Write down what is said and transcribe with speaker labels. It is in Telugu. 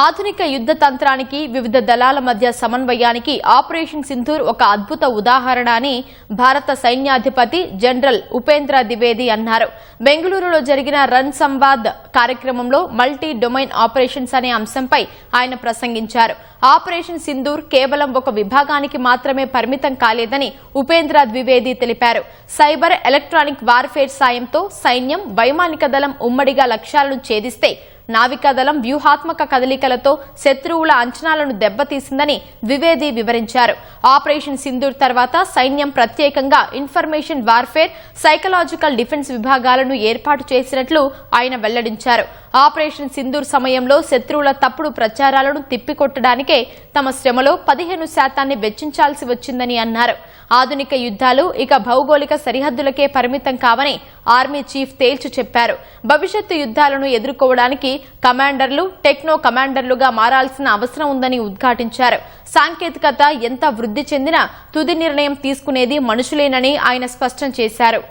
Speaker 1: ఆధునిక యుద్ధ తంత్రానికి వివిధ దళాల మధ్య సమన్వయానికి ఆపరేషన్ సింధూర్ ఒక అద్భుత ఉదాహరణ అని భారత సైన్యాధిపతి జనరల్ ఉపేంద్ర ద్వివేది అన్నారు. బెంగళూరులో జరిగిన రన్ సంవాద్ కార్యక్రమంలో మల్టీ డొమైన్ ఆపరేషన్స్ అనే అంశంపై ఆయన ప్రసంగించారు. ఆపరేషన్ సింధూర్ కేవలం ఒక విభాగానికి మాత్రమే పరిమితం కాలేదని ఉపేంద్ర ద్వివేది తెలిపారు. సైబర్ ఎలక్ట్రానిక్ వార్ఫేర్ సాయంతో సైన్యం, వైమానిక దళం ఉమ్మడిగా లక్ష్యాలను ఛేదిస్తే నావికాదళం వ్యూహాత్మక కదలికలతో శత్రువుల అంచనాలను దెబ్బతీసిందని ద్వివేది వివరించారు. ఆపరేషన్ సింధూర్ తర్వాత సైన్యం ప్రత్యేకంగా ఇన్ఫర్మేషన్ వార్ఫేర్, సైకలాజికల్ డిఫెన్స్ విభాగాలను ఏర్పాటు చేసినట్లు ఆయన వెల్లడించారు. ఆపరేషన్ సింధూర్ సమయంలో శత్రువుల తప్పుడు ప్రచారాలను తిప్పికొట్టడానికే తమ శ్రమలో 15% వెచ్చించాల్సి వచ్చిందని అన్నారు. ఆధునిక యుద్ధాలు ఇక భౌగోళిక సరిహద్దులకే పరిమితం కావని ఆర్మీ చీఫ్ తేల్చి చెప్పారు. భవిష్యత్తు యుద్ధాలను ఎదుర్కోవడానికి కమాండర్లు, టెక్నో కమాండర్లుగా మారాల్సిన అవసరం ఉందని ఉద్ఘాటించారు. సాంకేతికత ఎంత వృద్ధి చెందినా తుది నిర్ణయం తీసుకునేది మనుషులేనని ఆయన స్పష్టం చేశారు.